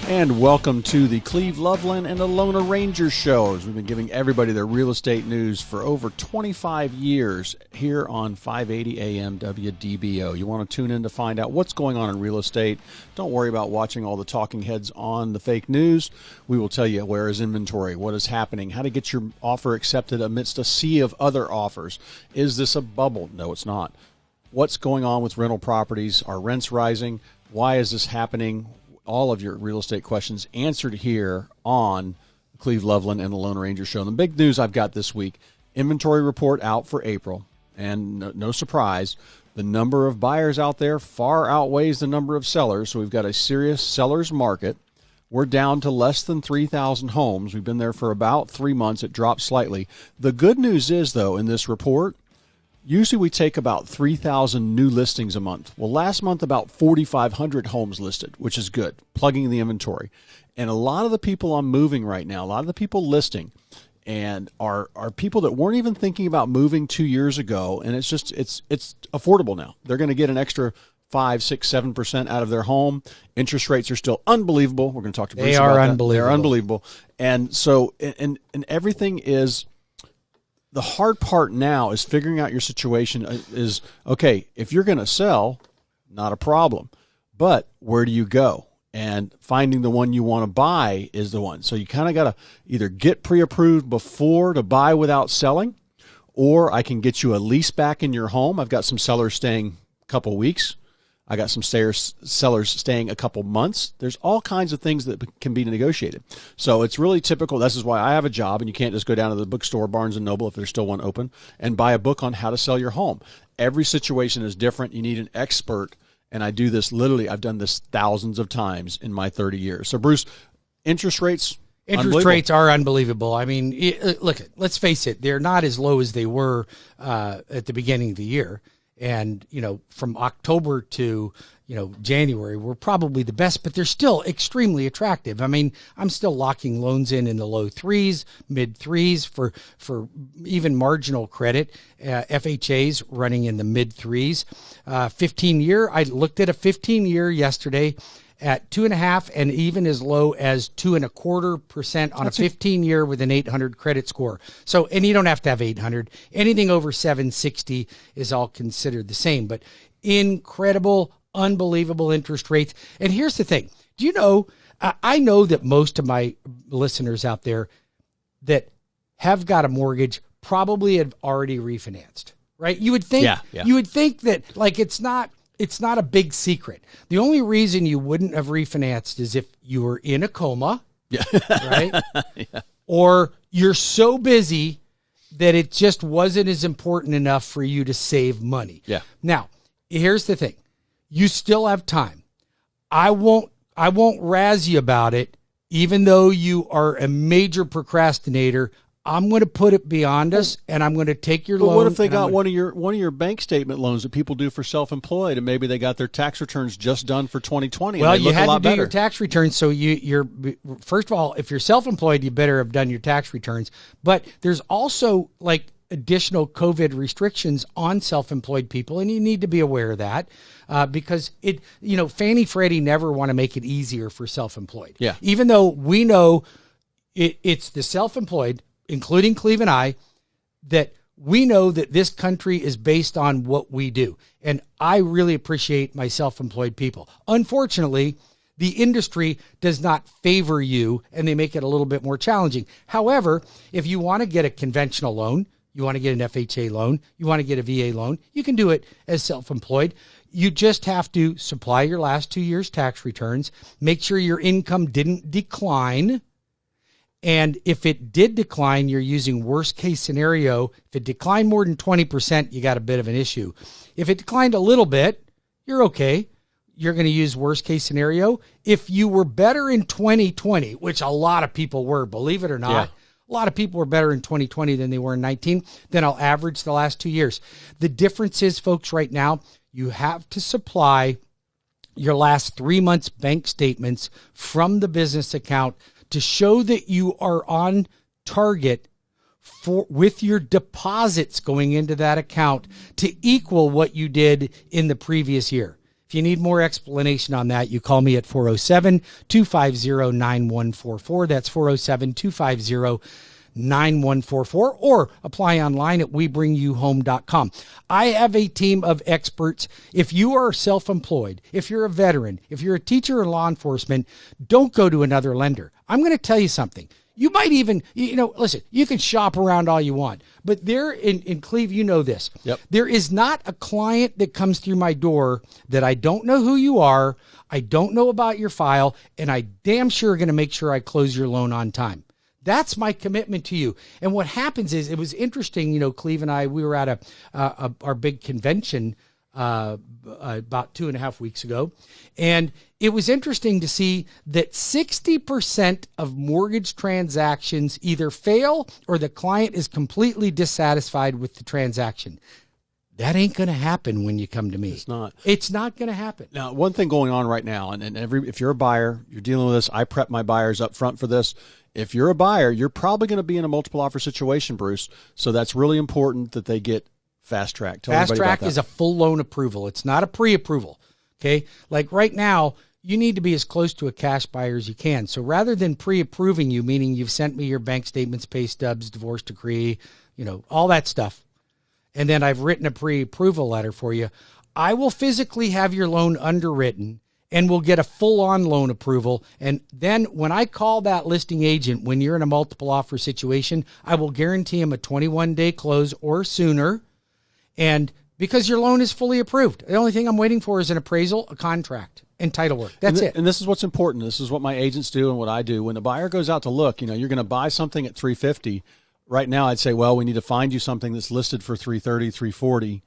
And welcome to the Loveland and the Lone Ranger shows. We've been giving everybody their real estate news for over 25 years here on 580 AM WDBO. You want to tune in to find out what's going on in real estate. Don't worry about watching all the talking heads on the fake news. We will tell you where is inventory, what is happening, how to get your offer accepted amidst a sea of other offers. Is this a bubble? No, it's not. What's going on with rental properties? Are rents rising? Why is this happening? All of your real estate questions answered here on Loveland and the Lone Ranger show. And the big news I've got this week, inventory report out for April. And no surprise, the number of buyers out there far outweighs the number of sellers. So we've got a serious seller's market. We're down to less than 3,000 homes. We've been there for about 3 months. It dropped slightly. The good news is, though, in this report, usually we take about 3,000 new listings a month. Well, last month about 4,500 homes listed, which is good, plugging the inventory. And a lot of the people I'm moving right now, a lot of the people listing and are people that weren't even thinking about moving 2 years ago, and it's affordable now. They're going to get an extra 5, 6, 7% out of their home. Interest rates are still unbelievable. We're going to talk to Bruce about that. They are unbelievable. And so and everything is. The hard part now is figuring out your situation is, okay, if you're going to sell, not a problem. But where do you go? And finding the one you want to buy is the one. So you kind of got to either get pre-approved before to buy without selling, or I can get you a lease back in your home. I've got some sellers staying a couple weeks. I got some sellers staying a couple months. There's all kinds of things that can be negotiated. So it's really typical. This is why I have a job, and you can't just go down to the bookstore, Barnes & Noble, if there's still one open, and buy a book on how to sell your home. Every situation is different. You need an expert, and I do this literally. I've done this thousands of times in my 30 years. So, Bruce, interest rates are unbelievable. I mean, look, let's face it. They're not as low as they were at the beginning of the year. And, from October to, January, we're probably the best, but they're still extremely attractive. I mean, I'm still locking loans in the low 3s, mid 3s for even marginal credit. FHA's running in the mid 3s. 15-year, I looked at a 15-year yesterday at 2.5% and even as low as 2.25% on a 15-year with an 800 credit score. So, and you don't have to have 800. Anything over 760 is all considered the same. But incredible, unbelievable interest rates. And here's the thing. Do you know, I know that most of my listeners out there that have got a mortgage probably have already refinanced, right? You would think, You would think that like it's not a big secret. The only reason you wouldn't have refinanced is if you were in a coma, right? Yeah. Or you're so busy that it just wasn't as important enough for you to save money. Yeah. Now, here's the thing. You still have time. I won't razz you about it, even though you are a major procrastinator. I'm going to put it beyond us, and I'm going to take your loan. But what if they got one of your bank statement loans that people do for self-employed, and maybe they got their tax returns just done for 2020? Well, and they you look had a lot to do better. your tax returns, so you're first of all, if you're self-employed, you better have done your tax returns. But there's also like additional COVID restrictions on self-employed people, and you need to be aware of that because Fannie Freddie never want to make it easier for self-employed. Yeah. Even though we know it's the self-employed, including Cleve and I, that we know that this country is based on what we do. And I really appreciate my self-employed people. Unfortunately, the industry does not favor you, and they make it a little bit more challenging. However, if you want to get a conventional loan, you want to get an FHA loan, you want to get a VA loan, you can do it as self-employed. You just have to supply your last 2 years' tax returns, make sure your income didn't decline. And if it did decline, you're using worst case scenario. If it declined more than 20%, you got a bit of an issue. If it declined a little bit, you're okay. You're going to use worst case scenario. If you were better in 2020, which a lot of people were, believe it or not, a lot of people were better in 2020 than they were in 19, then I'll average the last 2 years. The difference is, folks, right now, you have to supply your last 3 months' bank statements from the business account to show that you are on target with your deposits going into that account to equal what you did in the previous year. If you need more explanation on that, you call me at 407-250-9144. That's 407-250-9144, or apply online at webringyouhome.com. I have a team of experts. If you are self-employed, if you're a veteran, if you're a teacher or law enforcement, don't go to another lender. I'm going to tell you something. You might even, listen, you can shop around all you want, but there in Cleve, you know this. Yep. There is not a client that comes through my door that I don't know who you are, I don't know about your file, and I damn sure are going to make sure I close your loan on time. That's my commitment to you. And what happens is, it was interesting, Cleve and I, we were at our big convention about 2.5 weeks ago. And it was interesting to see that 60% of mortgage transactions either fail or the client is completely dissatisfied with the transaction. That ain't going to happen when you come to me. It's not. It's not going to happen. Now, one thing going on right now, and if you're a buyer, you're dealing with this, I prep my buyers up front for this. If you're a buyer, you're probably going to be in a multiple offer situation, Bruce. So that's really important that they get fast track. Fast track is a full loan approval. It's not a pre-approval. Okay. Like right now, you need to be as close to a cash buyer as you can. So rather than pre-approving you, meaning you've sent me your bank statements, pay stubs, divorce decree, all that stuff, and then I've written a pre-approval letter for you, I will physically have your loan underwritten and we'll get a full-on loan approval. And then when I call that listing agent, when you're in a multiple offer situation, I will guarantee him a 21-day close or sooner. And because your loan is fully approved, the only thing I'm waiting for is an appraisal, a contract, and title work. That's it. And this is what's important. This is what my agents do and what I do. When the buyer goes out to look, you're going to buy something at $350. Right now, I'd say, well, we need to find you something that's listed for $330, $340,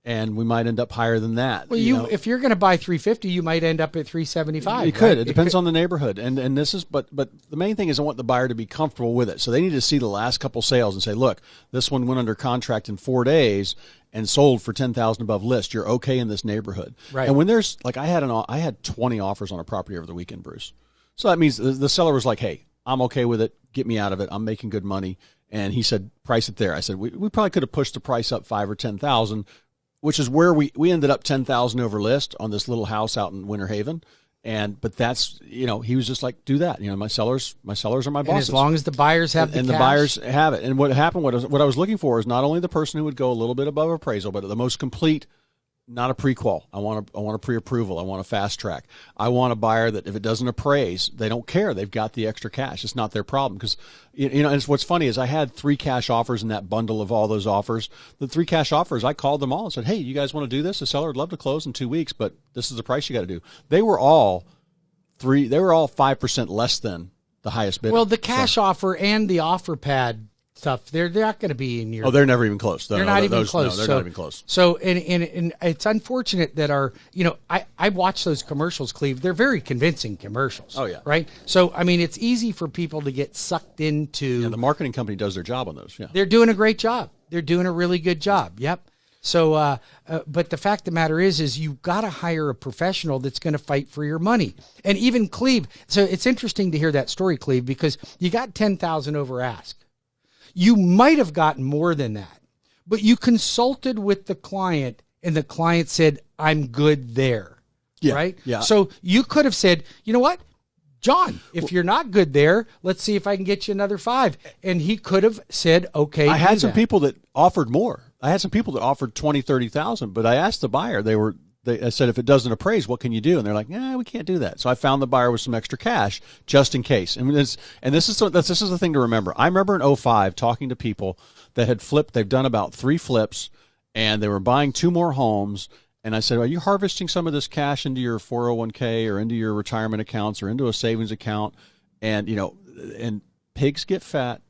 and we might end up higher than that. Well, if you're going to buy $350, you might end up at $375. You could. Right? It depends on the neighborhood. And this is, but the main thing is I want the buyer to be comfortable with it. So they need to see the last couple sales and say, look, this one went under contract in 4 days and sold for $10,000 above list. You're okay in this neighborhood. Right. And when there's like I had 20 offers on a property over the weekend, Bruce. So that means the seller was like, hey, I'm okay with it. Get me out of it. I'm making good money. And he said, price it there. I said, we probably could have pushed the price up $5,000 or $10,000, which is where we ended up $10,000 over list on this little house out in Winter Haven. But that's, he was just like, do that. My sellers are my bosses. And as long as the buyers have the cash. The buyers have it. And what happened, what I was looking for is not only the person who would go a little bit above appraisal, but the most complete, not a pre-qual. I want a pre-approval. I want a fast track. I want a buyer that if it doesn't appraise, they don't care. They've got the extra cash. It's not their problem. Because, and what's funny is I had 3 cash offers in that bundle of all those offers. The 3 cash offers, I called them all and said, hey, you guys want to do this? The seller would love to close in 2 weeks, but this is the price you got to do. They were all 5% less than the highest bidder. Well, the cash offer and the offer pad stuff, they're not going to be in your. Oh, they're never even close. They're not even close. No, they're not even close. So, and it's unfortunate that I watch those commercials, Cleve. They're very convincing commercials. Oh yeah. Right. So, it's easy for people to get sucked into. Yeah, the marketing company does their job on those. Yeah. They're doing a great job. They're doing a really good job. Yep. So, but the fact of the matter is you've got to hire a professional that's going to fight for your money. And even Cleve. So it's interesting to hear that story, Cleve, because you got $10,000 over ask. You might have gotten more than that, but you consulted with the client and the client said, I'm good there. Yeah, right? Yeah. So you could have said, you know what, John, if you're not good there, let's see if I can get you another 5. And he could have said, okay. I had some people that offered more. I had some people that offered 20, 30,000, but I asked the buyer, I said, if it doesn't appraise, what can you do? And they're like, we can't do that. So I found the buyer with some extra cash just in case. And this is the thing to remember. I remember in 2005 talking to people that had flipped. They've done about 3 flips and they were buying 2 more homes. And I said, are you harvesting some of this cash into your 401k or into your retirement accounts or into a savings account? And, and pigs get fat.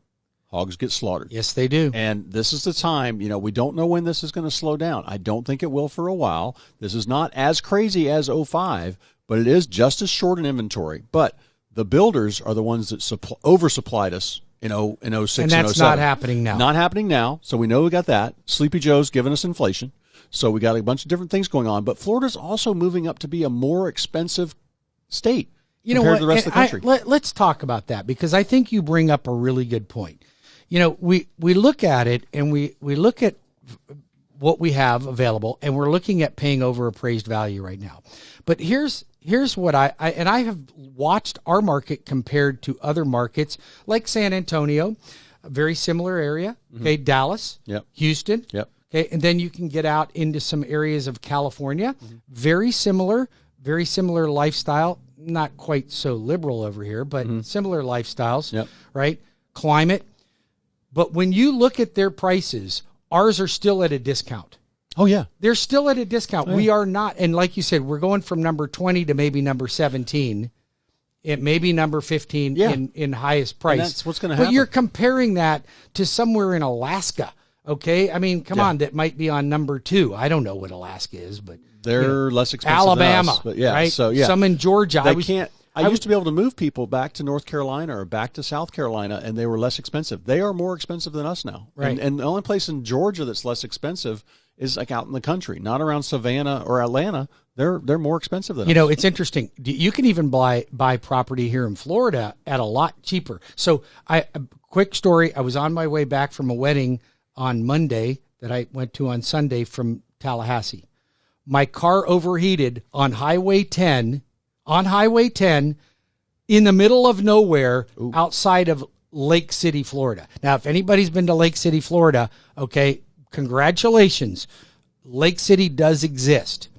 Hogs get slaughtered. Yes, they do. And this is the time, we don't know when this is going to slow down. I don't think it will for a while. This is not as crazy as 2005, but it is just as short in inventory. But the builders are the ones that oversupplied us in 06 and 07. And that's not happening now. Not happening now. So we know we got that. Sleepy Joe's giving us inflation. So we got a bunch of different things going on. But Florida's also moving up to be a more expensive state compared to the rest of the country. Let's talk about that because I think you bring up a really good point. We look at it and we look at what we have available, and we're looking at paying over appraised value right now. But here's what I have watched our market compared to other markets like San Antonio, a very similar area, okay, Dallas, Houston, okay, and then you can get out into some areas of California, very similar lifestyle, not quite so liberal over here, but similar lifestyles, right? Climate. But when you look at their prices, ours are still at a discount. Oh, yeah. They're still at a discount. We are not. And like you said, we're going from number 20 to maybe number 17. It may be number 15 in highest price. And that's what's going to happen. But you're comparing that to somewhere in Alaska. Okay. I mean, come on. That might be on number 2. I don't know what Alaska is, but they're less expensive Alabama, than us, but right? So, yeah. Some in Georgia. I used to be able to move people back to North Carolina or back to South Carolina, and they were less expensive. They are more expensive than us now. Right. And the only place in Georgia that's less expensive is like out in the country, not around Savannah or Atlanta. They're more expensive than us. You know, it's interesting. You can even buy property here in Florida at a lot cheaper. So a quick story. I was on my way back from a wedding on Monday that I went to on Sunday from Tallahassee. My car overheated on Highway 10 in the middle of nowhere outside of Lake City, Florida. Now, if anybody's been to Lake City, Florida, okay, congratulations. Lake City does exist.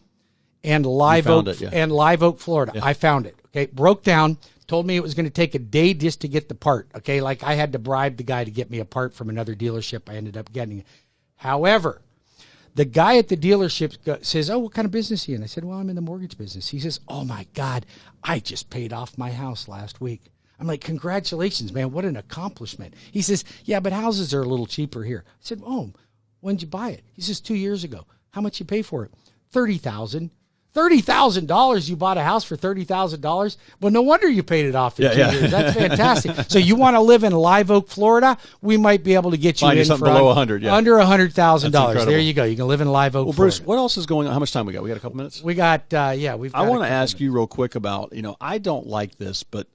And Live Oak, Florida. Yeah. I found it. Okay, broke down, told me it was going to take a day just to get the part. Okay, like I had to bribe the guy to get me a part from another dealership. I ended up getting it. However, the guy at the dealership says, "Oh, what kind of business are you in?" I said, "Well, I'm in the mortgage business." He says, "Oh my God, I just paid off my house last week." I'm like, "Congratulations, man. What an accomplishment." He says, "Yeah, but houses are a little cheaper here." I said, "Oh, when did you buy it?" He says, 2 years ago. "How much you pay for it?" $30,000. $30,000. You bought a house for $30,000. Well, no wonder you paid it off in 2 years. That's fantastic. So you want to live in Live Oak, Florida? We might be able to get you Find in something for below 100. Under $100,000. There you go. You can live in Live Oak. Well, Bruce, Florida. what else is going on? How much time we got? We got a couple minutes. We got we've. I want to ask you real quick about, I don't like this, but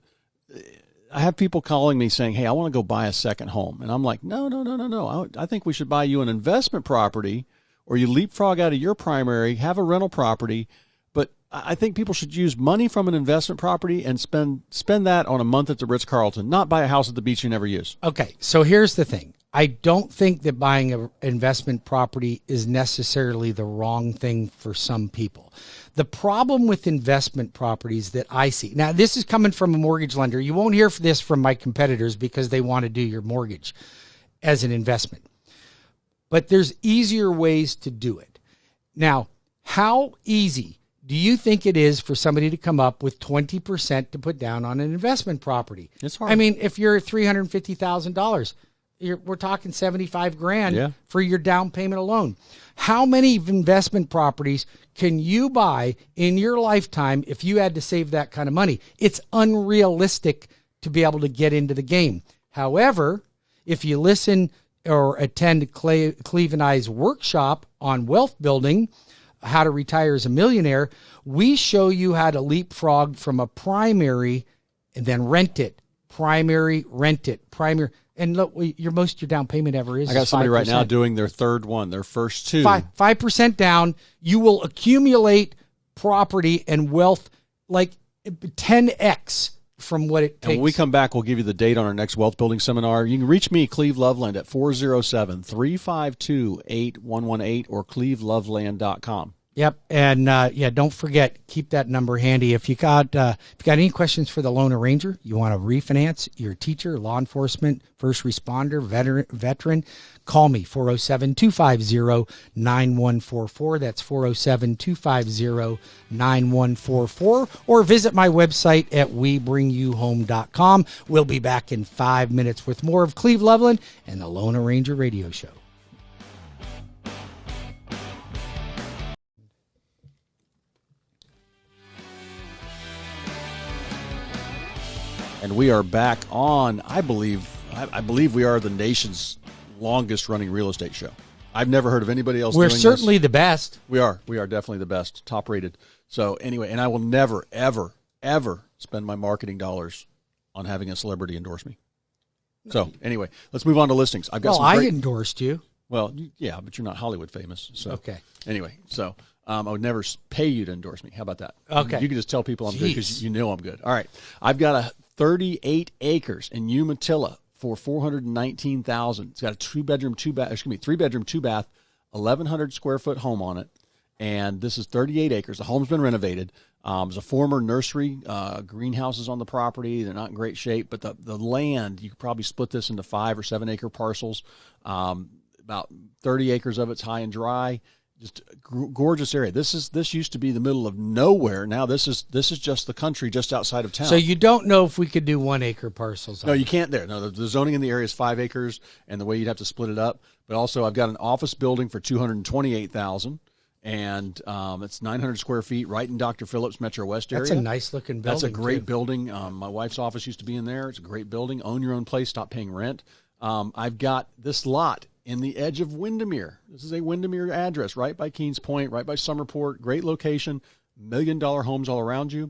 I have people calling me saying, "Hey, I want to go buy a second home," and I'm like, no. I think we should buy you an investment property, or you leapfrog out of your primary, have a rental property. But I think people should use money from an investment property and spend that on a month at the Ritz-Carlton, not buy a house at the beach you never use. Okay, so here's the thing. I don't think that buying an investment property is necessarily the wrong thing for some people. The problem with investment properties that I see, now this is coming from a mortgage lender. You won't hear this from my competitors because they want to do your mortgage as an investment. But there's easier ways to do it. Now, how easy do you think it is for somebody to come up with 20% to put down on an investment property? It's hard. I mean, if you're at $350,000, we're talking $75,000 for your down payment alone. How many investment properties can you buy in your lifetime if you had to save that kind of money? It's unrealistic to be able to get into the game. However, if you listen or attend Cleve and I's workshop on wealth building, how to retire as a millionaire, we show you how to leapfrog from a primary and then rent it. Primary, rent it. Primary. And look, your down payment ever is. I got somebody 5%. right now doing their third one, their first two. 5% down. You will accumulate property and wealth like 10x from what it takes. And when we come back, we'll give you the date on our next wealth building seminar. You can reach me, Cleve Loveland, at 407-352-8118 or cleveloveland.com. Yep, and don't forget, keep that number handy. If you got any questions for the loan arranger, you want to refinance, your teacher, law enforcement, first responder, veteran, call me, 407-250-9144. That's 407-250-9144. Or visit my website at webringyouhome.com. We'll be back in 5 minutes with more of Cleve Loveland and the Loan Arranger Radio Show. And we are back on, I believe we are the nation's longest running real estate show. I've never heard of anybody else doing this. We're certainly the best. We are definitely the best, top rated. So anyway, and I will never, ever, ever spend my marketing dollars on having a celebrity endorse me. So anyway, let's move on to listings. I've got I endorsed you. Well, yeah, but you're not Hollywood famous. So Okay. Anyway, so I would never pay you to endorse me. How about that? Okay. You can just tell people I'm good because you know I'm good. All right. I've got 38 acres in Umatilla for $419,000. It's got a 3-bedroom, 2-bath, 1,100 square foot home on it. And this is 38 acres. The home's been renovated. There's a former nursery, greenhouses on the property. They're not in great shape, but the land, you could probably split this into 5 or 7 acre parcels. About 30 acres of it's high and dry. Just gorgeous area. This used to be the middle of nowhere. Now this is just the country just outside of town. So you don't know if we could do 1 acre parcels. No, you can't there. No, the zoning in the area is 5 acres, and the way you'd have to split it up. But also, I've got an office building for $228,000, and it's 900 square feet, right in Dr. Phillips Metro West area. That's a nice looking building. That's a great building. My wife's office used to be in there. It's a great building. Own your own place. Stop paying rent. I've got this lot in the edge of Windermere. This is a Windermere address, right by Keens Point, right by Summerport. Great location. $1 million homes all around you.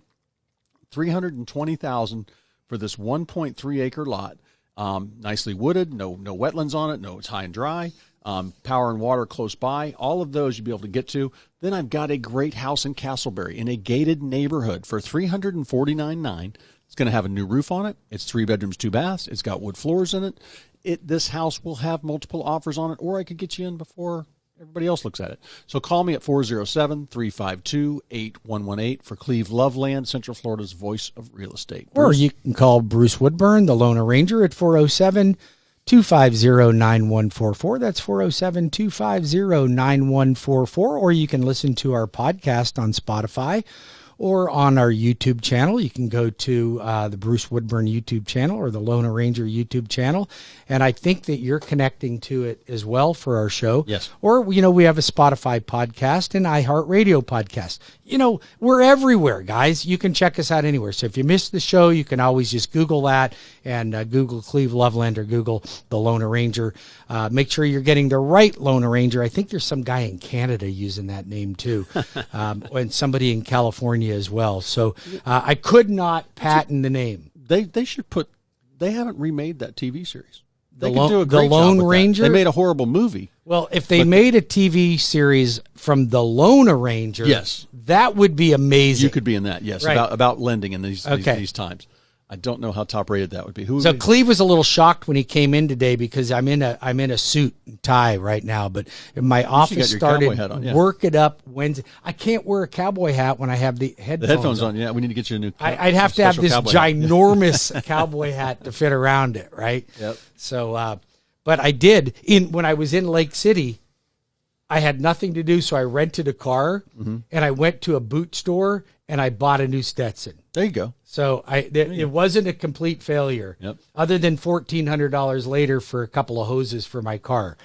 $320,000 for this 1.3 acre lot. Nicely wooded. No wetlands on it. No, it's high and dry. Power and water close by. All of those you'll be able to get to. Then I've got a great house in Castleberry in a gated neighborhood for $349,900. It's going to have a new roof on it. It's 3 bedrooms, 2 baths. It's got wood floors in it. This house will have multiple offers on it, or I could get you in before everybody else looks at it. So call me at 407-352-8118 for Cleve Loveland, Central Florida's voice of real estate. Bruce. Or you can call Bruce Woodburn, the Lone Ranger, at 407-250-9144. That's 407-250-9144. Or you can listen to our podcast on Spotify or on our YouTube channel. You can go to the Bruce Woodburn YouTube channel or the Lone Ranger YouTube channel. And I think that you're connecting to it as well for our show. Yes. Or, we have a Spotify podcast and iHeartRadio podcast. We're everywhere, guys. You can check us out anywhere. So if you missed the show, you can always just Google that and Google Cleve Loveland or Google the Lone Ranger. Make sure you're getting the right Lone Ranger. I think there's some guy in Canada using that name too. And somebody in California as well. So I could not patent the name. They should they haven't remade that TV series. They could do a great the Lone job with Ranger. That. They made a horrible movie. Well, if they made a TV series from the Lone Ranger, yes, that would be amazing. You could be in that. Yes, right. about lending in these times. I don't know how top rated that would be. So Cleve was a little shocked when he came in today because I'm in a suit and tie right now, but my office started work it up Wednesday. I can't wear a cowboy hat when I have the headphones on. Yeah, we need to get you a new. I'd have to have this ginormous cowboy hat to fit around it, right? Yep. So, but I did when I was in Lake City. I had nothing to do, so I rented a car and I went to a boot store and I bought a new Stetson. There you go. So it wasn't a complete failure, other than $1,400 later for a couple of hoses for my car.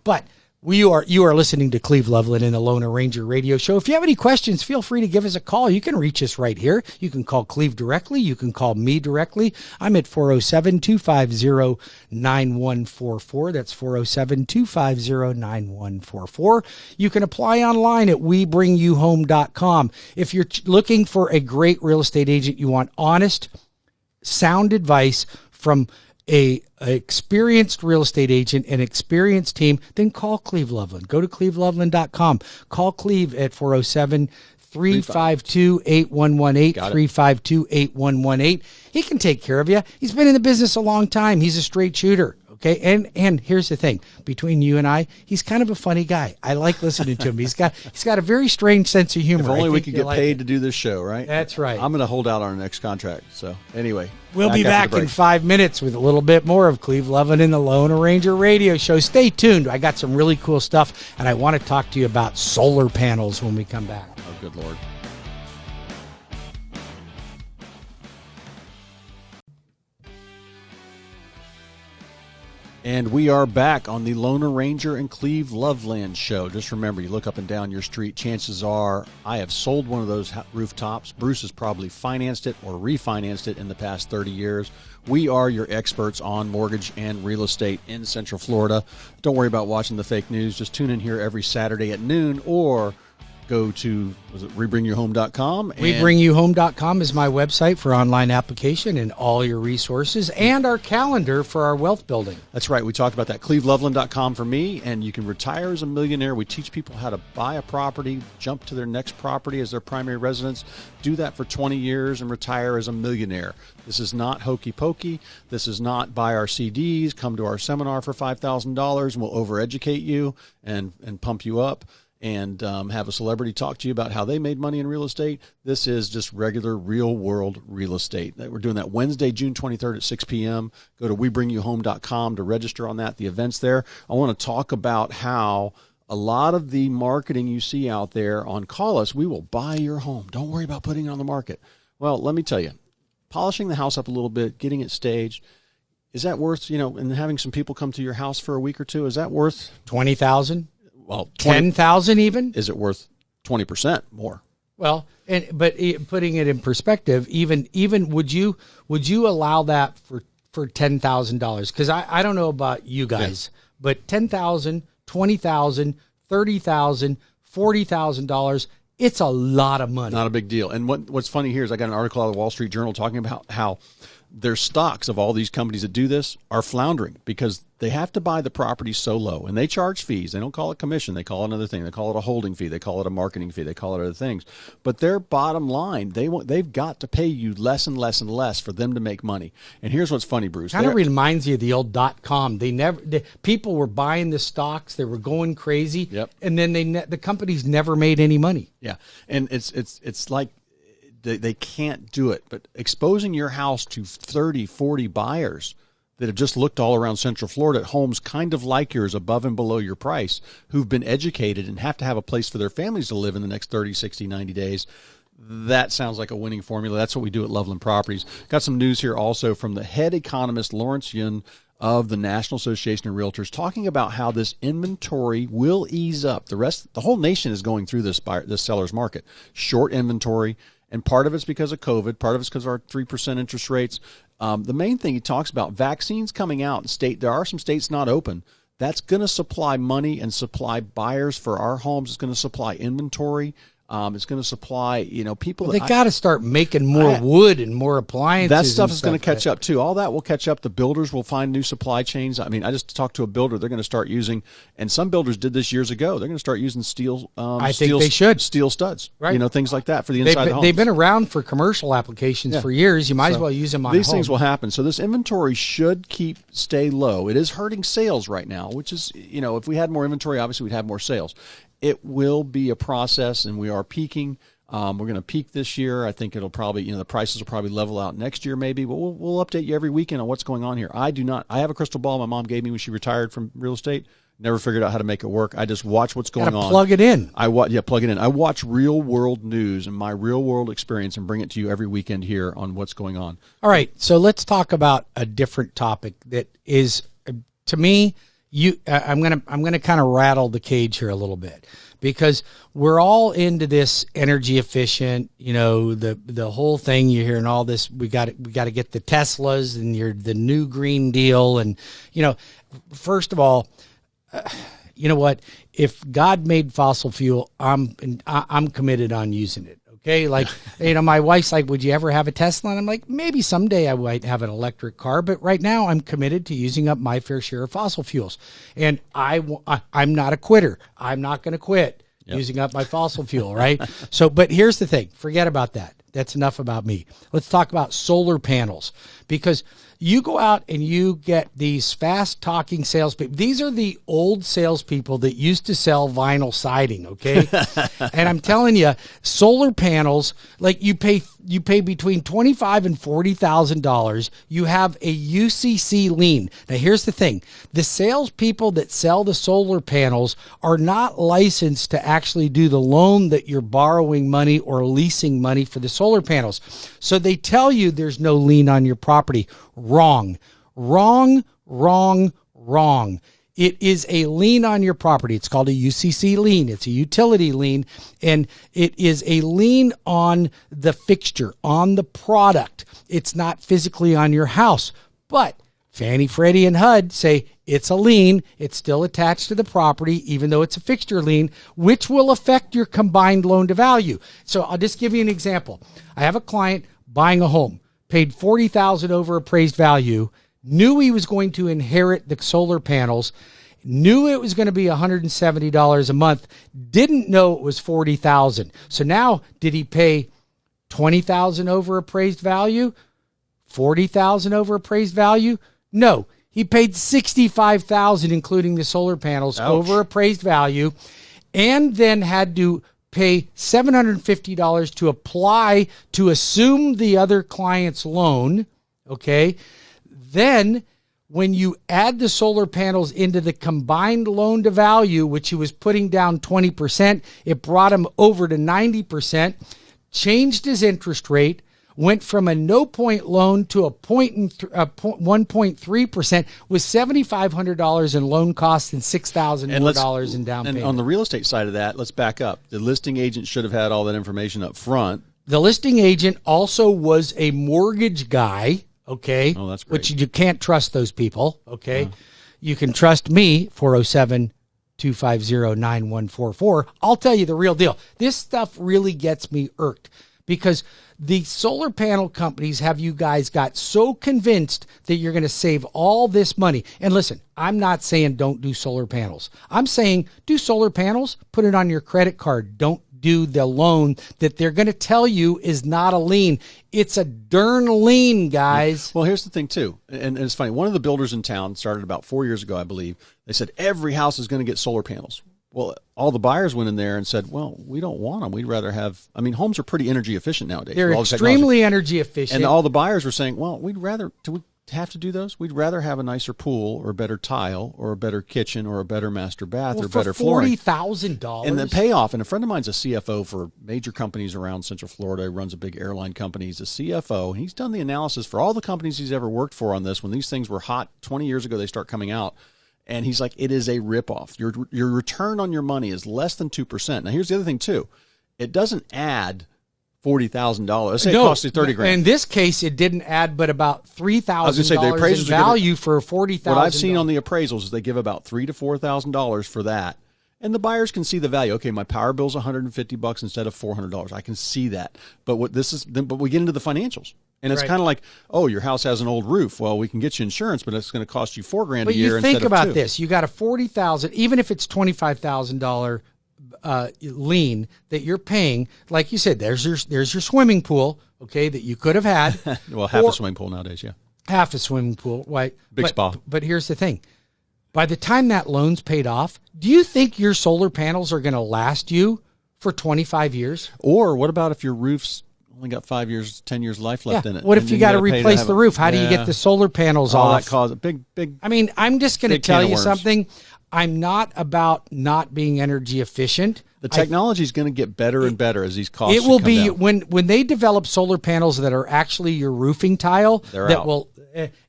But you are listening to Cleve Loveland in the Lone Ranger Radio Show. If you have any questions, feel free to give us a call. You can reach us right here. You can call Cleve directly. You can call me directly. I'm at 407-250-9144. That's 407-250-9144. You can apply online at webringyouhome.com. If you're looking for a great real estate agent, you want honest, sound advice from a experienced real estate agent, an experienced team, then call Cleve Loveland. Go to cleveloveland.com. Call Cleve at 407-352-8118, 352-8118. He can take care of you. He's been in the business a long time. He's a straight shooter. Okay, and here's the thing. Between you and I, he's kind of a funny guy. I like listening to him. He's got a very strange sense of humor. If only we could get paid to do this show, right? That's right. I'm going to hold out on our next contract. So anyway, we'll be back in 5 minutes with a little bit more of Cleve Loveland in the Lone Ranger Radio Show. Stay tuned. I got some really cool stuff, and I want to talk to you about solar panels when we come back. Oh, good Lord. And we are back on the Lone Ranger and Cleve Loveland show. Just remember, you look up and down your street, chances are I have sold one of those rooftops. Bruce has probably financed it or refinanced it in the past 30 years. We are your experts on mortgage and real estate in Central Florida. Don't worry about watching the fake news. Just tune in here every Saturday at noon or go to, was it rebringyourhome.com? Rebringyouhome.com is my website for online application and all your resources, and our calendar for our wealth building. That's right. We talked about that. cleveloveland.com for me, and you can retire as a millionaire. We teach people how to buy a property, jump to their next property as their primary residence, do that for 20 years, and retire as a millionaire. This is not hokey pokey. This is not buy our CDs, come to our seminar for $5,000, and we'll overeducate you and pump you up, and have a celebrity talk to you about how they made money in real estate. This is just regular real-world real estate. We're doing that Wednesday, June 23rd at 6 p.m. Go to webringyouhome.com to register on that. The event's there. I want to talk about how a lot of the marketing you see out there on Call Us, we will buy your home. Don't worry about putting it on the market. Well, let me tell you, polishing the house up a little bit, getting it staged, is that worth, and having some people come to your house for a week or two, is that worth $20,000? Well, 10,000 even? Is it worth 20% more? Well, but putting it in perspective, even would you allow that for $10,000? Because I don't know about you guys, but $10,000, $20,000, $30,000, $40,000, it's a lot of money. Not a big deal. And what's funny here is I got an article out of the Wall Street Journal talking about how their stocks of all these companies that do this are floundering because they have to buy the property so low, and they charge fees. They don't call it commission. They call it another thing. They call it a holding fee. They call it a marketing fee. They call it other things. But their bottom line, they've got to pay you less and less and less for them to make money. And here's what's funny, Bruce. Kind of reminds you of the old .com. People were buying the stocks. They were going crazy. Yep. And then the companies never made any money. Yeah. And it's like, they can't do it, but exposing your house to 30, 40 buyers that have just looked all around Central Florida at homes kind of like yours, above and below your price, who've been educated and have to have a place for their families to live in the next 30, 60, 90 days. That sounds like a winning formula. That's what we do at Loveland Properties. Got some news here also from the head economist, Lawrence Yun, of the National Association of Realtors, talking about how this inventory will ease up. The whole nation is going through this seller's market. Short inventory. And part of it's because of COVID. Part of it's because of our 3% interest rates. The main thing he talks about, vaccines coming out. There are some states not open. That's going to supply money and supply buyers for our homes. It's going to supply inventory. It's going to supply, people. Well, they got to start making more wood and more appliances. That stuff is going to catch up too. All that will catch up. The builders will find new supply chains. I mean, I just talked to a builder. They're going to start using, and some builders did this years ago. They're going to start using steel. I think they should. Steel studs, right? Things like that for the inside of the homes. They've been around for commercial applications for years. You might as well use them on these home. Things will happen. So this inventory should stay low. It is hurting sales right now, which is, if we had more inventory, obviously we'd have more sales. It will be a process, and we are peaking. We're going to peak this year. I think it'll probably, the prices will probably level out next year maybe, but we'll update you every weekend on what's going on here. I have a crystal ball my mom gave me when she retired from real estate. Never figured out how to make it work. I just watch what's going on. Plug it in. Plug it in. I watch real world news and my real world experience and bring it to you every weekend here on what's going on. All right. So let's talk about a different topic that is, to me, I'm gonna kind of rattle the cage here a little bit, because we're all into this energy efficient, the whole thing you hear and all this. We got to get the Teslas and the new Green Deal, and first of all, you know what? If God made fossil fuel, I'm committed on using it. Okay, like, my wife's like, would you ever have a Tesla? And I'm like, maybe someday I might have an electric car, but right now I'm committed to using up my fair share of fossil fuels. And I'm not a quitter. I'm not going to quit using up my fossil fuel, right? So, but here's the thing. Forget about that. That's enough about me. Let's talk about solar panels, because you go out and you get these fast-talking salespeople. These are the old salespeople that used to sell vinyl siding, okay? And I'm telling you, solar panels, like you pay between $25,000 and $40,000. You have a UCC lien. Now, here's the thing: the salespeople that sell the solar panels are not licensed to actually do the loan that you're borrowing money or leasing money for the solar panels. So they tell you there's no lien on your property. Wrong. It is a lien on your property. It's called a UCC lien. It's a utility lien, and it is a lien on the fixture, on the product. It's not physically on your house, but Fannie, Freddie, and HUD say it's a lien. It's still attached to the property, even though it's a fixture lien, which will affect your combined loan to value. So I'll just give you an example. I have a client buying a home, paid $40,000 over appraised value, knew he was going to inherit the solar panels, knew it was going to be $170 a month, didn't know it was $40,000. So now, did he pay $20,000 over appraised value? $40,000 over appraised value? No, he paid $65,000, including the solar panels, Ouch. over appraised value, and then had to pay $750 to apply to assume the other client's loan. Okay, then when you add the solar panels into the combined loan to value, which he was putting down 20%, it brought him over to 90%, changed his interest rate, went from a no-point loan to a 1.3% with $7,500 in loan costs and $6,000 more dollars in down payment. And on the real estate side of that, let's back up. The listing agent should have had all that information up front. The listing agent also was a mortgage guy, okay? Oh, that's great. Which you can't trust those people, okay? You can trust me, 407-250-9144. I'll tell you the real deal. This stuff really gets me irked because the solar panel companies have you guys got so convinced that you're going to save all this money. And listen, I'm not saying don't do solar panels. I'm saying do solar panels, put it on your credit card. Don't do the loan that they're going to tell you is not a lien. It's a darn lien, guys. Well, here's the thing, too. And it's funny. One of the builders in town started about 4 years ago, I believe. They said every house is going to get solar panels. Well, all the buyers went in there and said, well, we don't want them. We'd rather have, I mean, homes are pretty energy efficient nowadays. They're extremely energy efficient. And all the buyers were saying, well, we'd rather, do we have to do those? We'd rather have a nicer pool or better tile or a better kitchen or a better master bath or better flooring. $40,000. And the payoff, and a friend of mine's a CFO for major companies around Central Florida. He runs a big airline company. He's a CFO. And he's done the analysis for all the companies he's ever worked for on this. When these things were hot 20 years ago, they start coming out. And he's like, it is a ripoff. Your return on your money is less than 2%. Now, here's the other thing, too. It doesn't add $40,000. Let's say it costs you $30,000. In this case, it didn't add but about $3,000 in value for $40,000. What I've seen on the appraisals is they give about $3,000 to $4,000 for that. And the buyers can see the value. Okay, my power bill's $150 instead of $400. I can see that. But but we get into the financials. And it's kind of like, oh, your house has an old roof. Well, we can get you insurance, but it's going to cost you $4,000 a year instead of $2,000. But you think about this. You got a $40,000, even if it's $25,000 lien that you're paying. Like you said, there's your swimming pool, okay, that you could have had. Well, half a swimming pool nowadays, yeah. Half a swimming pool, right? Big spa. But here's the thing. By the time that loan's paid off, do you think your solar panels are going to last you for 25 years? Or what about if your roof's only got 5 years, 10 years life left in it? What if you got to replace the roof? How do you get the solar panels off? That causes a big. I mean, I'm just going to tell you something. I'm not about not being energy efficient. The technology is going to get better and better as these costs. It will be when they develop solar panels that are actually your roofing tile. They're that out. will.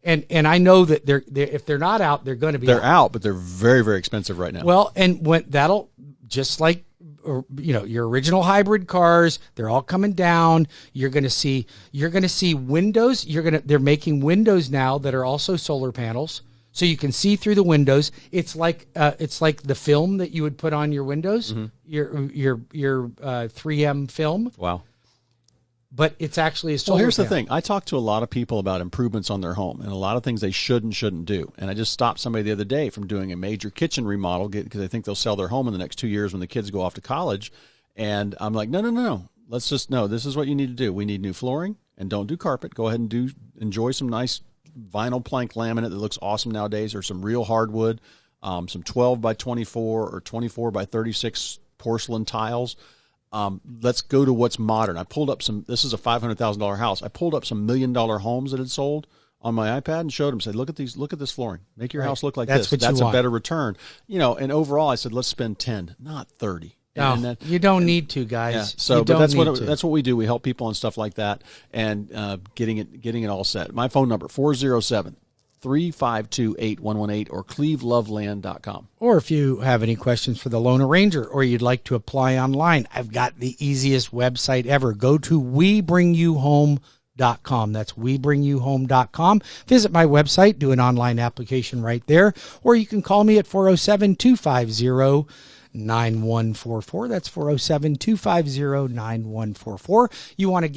And I know that they're if they're not out, they're going to be. They're out, but they're very, very expensive right now. Well, and when that'll just like. Your original hybrid cars, they're all coming down. You're going to see windows. They're making windows now that are also solar panels, so you can see through the windows. It's like the film that you would put on your windows, your 3M film. Wow. But it's actually a solar Well, here's panel. the thing. I talk to a lot of people about improvements on their home and a lot of things they should and shouldn't do. And I just stopped somebody the other day from doing a major kitchen remodel because I think they'll sell their home in the next 2 years when the kids go off to college. And I'm like, no. Let's just this is what you need to do. We need new flooring, and don't do carpet. Go ahead and enjoy some nice vinyl plank laminate that looks awesome nowadays, or some real hardwood, some 12 by 24 or 24 by 36 porcelain tiles. Let's go to what's modern. I pulled up this is a $500,000 house. I pulled up some $1 million homes that had sold on my iPad and showed them, said, look at this flooring. Make your house look like this. That's a better return. And overall I said, let's spend 10, not 30. No, you don't need to, guys. Yeah, but that's what we do. We help people on stuff like that and getting it all set. My phone number, 407-352-8118 or cleveloveland.com. Or if you have any questions for the loan arranger or you'd like to apply online, I've got the easiest website ever. Go to WeBringYouHome.com. webringyouhome.com. That's webringyouhome.com. Visit my website, do an online application right there, or you can call me at 407-250-9144. That's 407-250-9144. You want to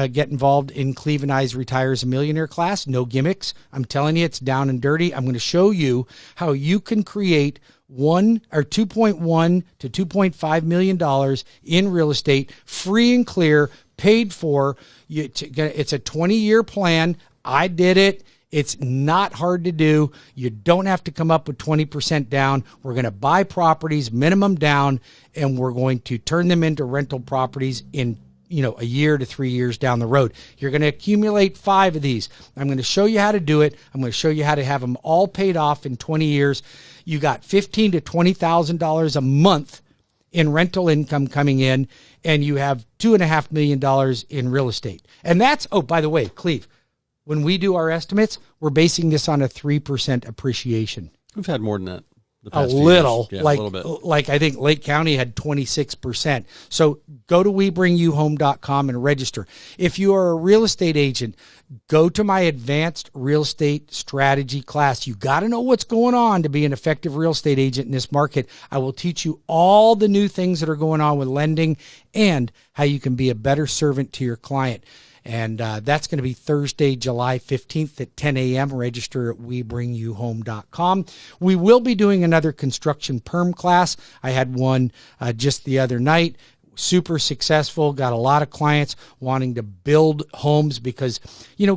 get involved in Cleve and I's Retire as a Millionaire class? No gimmicks. I'm telling you, it's down and dirty. I'm going to show you how you can create $2.1 to $2.5 million in real estate, free and clear, paid for. It's a 20-year plan. I did it. It's not hard to do. You don't have to come up with 20% down. We're going to buy properties, minimum down, and we're going to turn them into rental properties in a year to 3 years down the road. You're going to accumulate 5 of these. I'm going to show you how to do it. I'm going to show you how to have them all paid off in 20 years. You got $15,000 to $20,000 a month in rental income coming in, and you have $2.5 million in real estate. And that's, oh, by the way, Cleve, when we do our estimates, we're basing this on a 3% appreciation. We've had more than that. A little, yeah, like, a little bit. Like I think Lake County had 26%. So go to webringyouhome.com and register. If you are a real estate agent, go to my advanced real estate strategy class. You got to know what's going on to be an effective real estate agent in this market. I will teach you all the new things that are going on with lending and how you can be a better servant to your client. And that's going to be Thursday, July 15th at 10 a.m. Register at webringyouhome.com. We will be doing another construction perm class. I had one just the other night. Super successful. Got a lot of clients wanting to build homes because,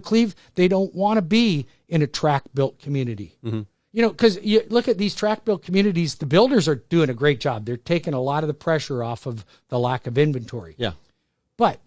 Cleve, they don't want to be in a tract-built community. Mm-hmm. Because you look at these tract-built communities, the builders are doing a great job. They're taking a lot of the pressure off of the lack of inventory. Yeah. But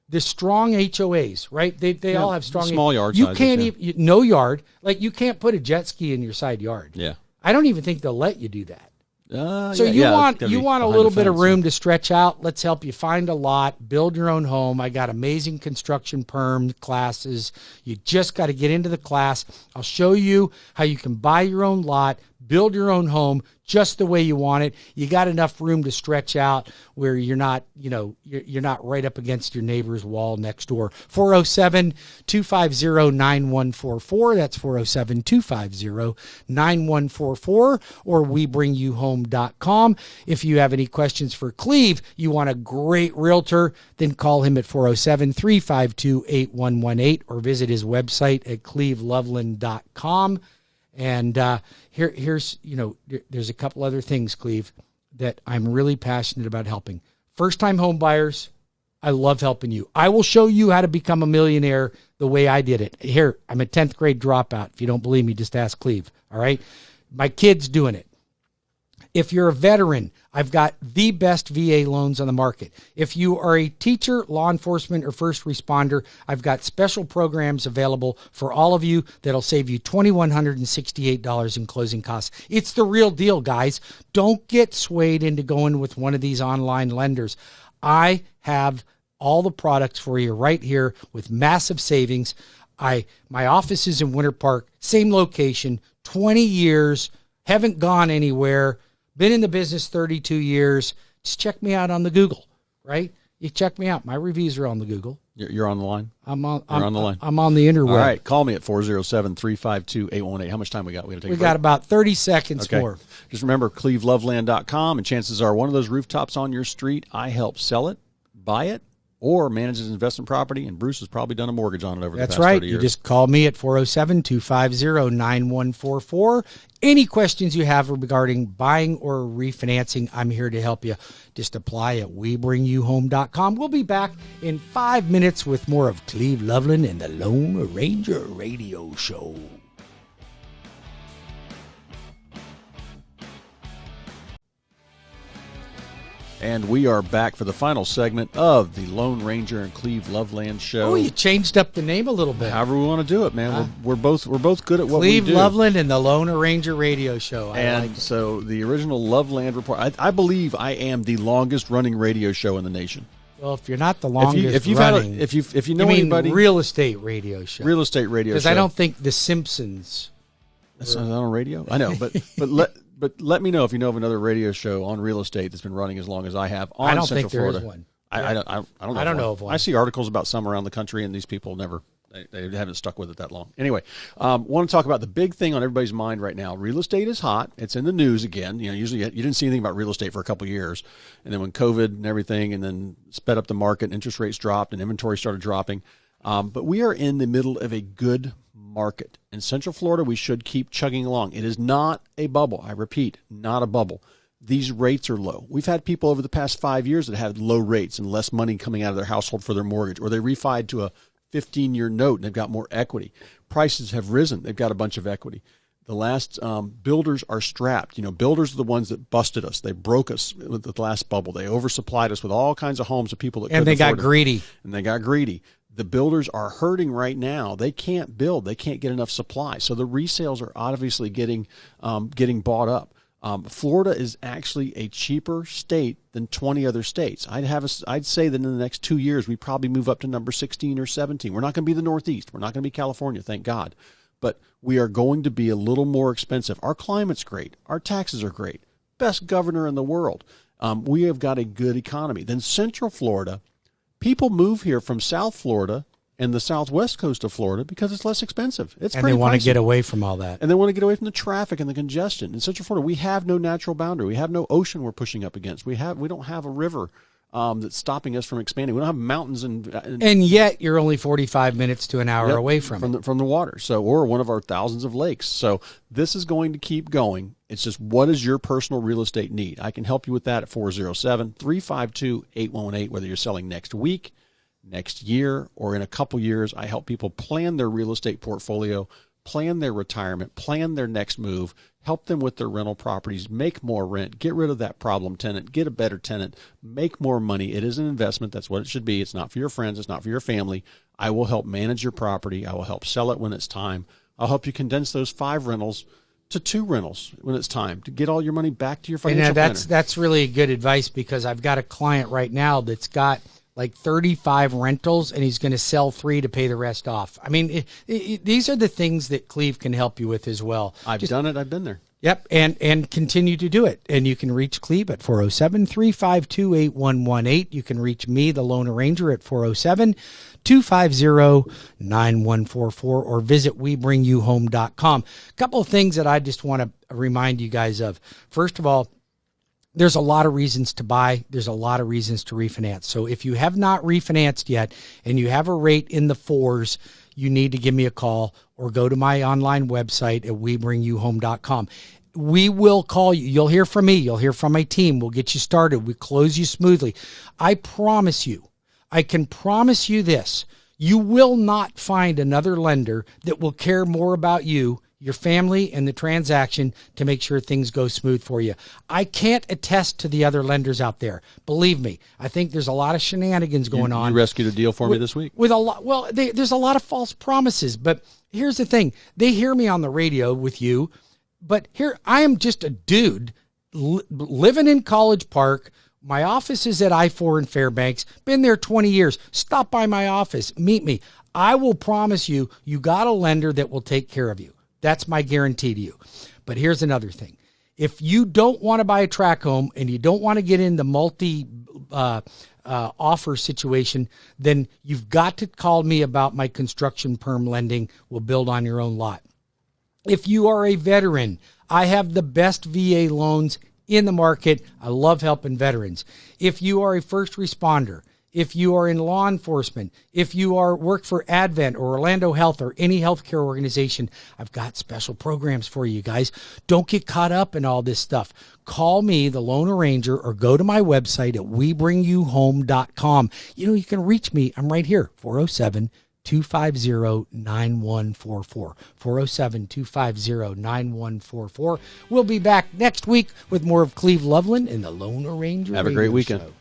the strong HOAs, right? They all have strong small yard You sizes, can't yeah. even no yard. Like you can't put a jet ski in your side yard. Yeah. I don't even think they'll let you do that. So yeah, you want a little bit of room to stretch out. Let's help you find a lot, build your own home. I got amazing construction perm classes. You just got to get into the class. I'll show you how you can buy your own lot, build your own home just the way you want it. You got enough room to stretch out where you're not, you're not right up against your neighbor's wall next door. 407-250-9144. That's 407-250-9144 or webringyouhome.com. If you have any questions for Cleve, you want a great realtor, then call him at 407-352-8118 or visit his website at cleveloveland.com. And here's, there's a couple other things, Cleve, that I'm really passionate about helping. First-time home buyers, I love helping you. I will show you how to become a millionaire the way I did it. Here, I'm a 10th grade dropout. If you don't believe me, just ask Cleve, all right? My kid's doing it. If you're a veteran, I've got the best VA loans on the market. If you are a teacher, law enforcement, or first responder, I've got special programs available for all of you that'll save you $2,168 in closing costs. It's the real deal, guys. Don't get swayed into going with one of these online lenders. I have all the products for you right here with massive savings. My office is in Winter Park, same location, 20 years, haven't gone anywhere. Been in the business 32 years. Just check me out on the Google, right? You check me out. My reviews are on the Google. You're on the line? I'm on the line. I'm on the interweb. All right. Call me at 407-352-818. How much time we got? We got about 30 seconds more. Just remember cleveloveland.com, and chances are one of those rooftops on your street, I help sell it, buy it, or manage an investment property, and Bruce has probably done a mortgage on it over the past 30 years. You just call me at 407-250-9144. Any questions you have regarding buying or refinancing, I'm here to help you. Just apply at webringyouhome.com. We'll be back in 5 minutes with more of Cleve Loveland and the Lone Ranger Radio Show. And we are back for the final segment of the Lone Ranger and Cleve Loveland show. Oh, you changed up the name a little bit. However we want to do it, man. We're both good at what we do. Cleve Loveland and the Lone Ranger Radio Show. So the original Loveland Report. I believe I am the longest running radio show in the nation. Well, if you're not the longest if you know anybody, real estate radio show. Real estate radio show. Because I don't think The Simpsons. That's not on radio. I know, but let me know if you know of another radio show on real estate that's been running as long as I have on Central Florida. There is one. I don't know. I don't know of one. I see articles about some around the country, and these people never. They haven't stuck with it that long. Anyway, want to talk about the big thing on everybody's mind right now. Real estate is hot. It's in the news again. Usually you didn't see anything about real estate for a couple of years. And then when COVID and everything, and then sped up the market, interest rates dropped, and inventory started dropping. But we are in the middle of a good market. In Central Florida, we should keep chugging along. It is not a bubble. I repeat, not a bubble. These rates are low. We've had people over the past 5 years that had low rates and less money coming out of their household for their mortgage, or they refied to a 15-year note and they've got more equity. Prices have risen. They've got a bunch of equity. The last builders are strapped. Builders are the ones that busted us. They broke us with the last bubble. They oversupplied us with all kinds of homes of people that couldn't afford got greedy. And they got greedy. The builders are hurting right now. They can't build. They can't get enough supply. So the resales are obviously getting bought up. Florida is actually a cheaper state than 20 other states. I'd say that in the next 2 years, we probably move up to number 16 or 17. We're not going to be the Northeast. We're not going to be California, thank God. But we are going to be a little more expensive. Our climate's great. Our taxes are great. Best governor in the world. We have got a good economy. Then Central Florida, people move here from South Florida and the southwest coast of Florida because it's less expensive. And they want to get away from all that. And they want to get away from the traffic and the congestion. In Central Florida, we have no natural boundary. We have no ocean we're pushing up against. We don't have a river that's stopping us from expanding. We don't have mountains and yet you're only 45 minutes to an hour away from the water. So, or one of our thousands of lakes. So this is going to keep going. It's just, what is your personal real estate need? I can help you with that at 407-352-8118, whether you're selling next week, next year, or in a couple years. I help people plan their real estate portfolio, plan their retirement, plan their next move, help them with their rental properties, make more rent, get rid of that problem tenant, get a better tenant, make more money. It is an investment. That's what it should be. It's not for your friends. It's not for your family. I will help manage your property. I will help sell it when it's time. I'll help you condense those 5 rentals to 2 rentals when it's time to get all your money back to your financial planner. That's really good advice, because I've got a client right now that's got like 35 rentals, and he's going to sell 3 to pay the rest off. I mean, these are the things that Cleve can help you with as well. I've done it. I've been there. Yep, and continue to do it. And you can reach Cleve at 407-352-8118. You can reach me, the Lone Ranger, at 407-250-9144, or visit WeBringYouHome.com. A couple of things that I just want to remind you guys of. First of all, there's a lot of reasons to buy. There's a lot of reasons to refinance. So if you have not refinanced yet and you have a rate in the 4s, you need to give me a call or go to my online website at WeBringYouHome.com. We will call you. You'll hear from me. You'll hear from my team. We'll get you started. We close you smoothly. I promise you, I can promise you this. You will not find another lender that will care more about you, your family, and the transaction to make sure things go smooth for you. I can't attest to the other lenders out there. Believe me, I think there's a lot of shenanigans going on. You rescued a deal for me this week. There's a lot of false promises, but here's the thing. They hear me on the radio with you, but here I am, just a dude living in College Park. My office is at I-4 in Fairbanks. Been there 20 years. Stop by my office. Meet me. I will promise you, you got a lender that will take care of you. That's my guarantee to you. But here's another thing. If you don't want to buy a tract home and you don't want to get in the multi offer situation, then you've got to call me about my construction perm lending. We'll build on your own lot. If you are a veteran, I have the best VA loans in the market. I love helping veterans. If you are a first responder, if you are in law enforcement, if you work for Advent or Orlando Health or any healthcare organization, I've got special programs for you guys. Don't get caught up in all this stuff. Call me, the Lone Ranger, or go to my website at WeBringYouHome.com. You can reach me. I'm right here, 407-250-9144. 407-250-9144. We'll be back next week with more of Cleve Loveland and the Lone Ranger. Have a great weekend. Show.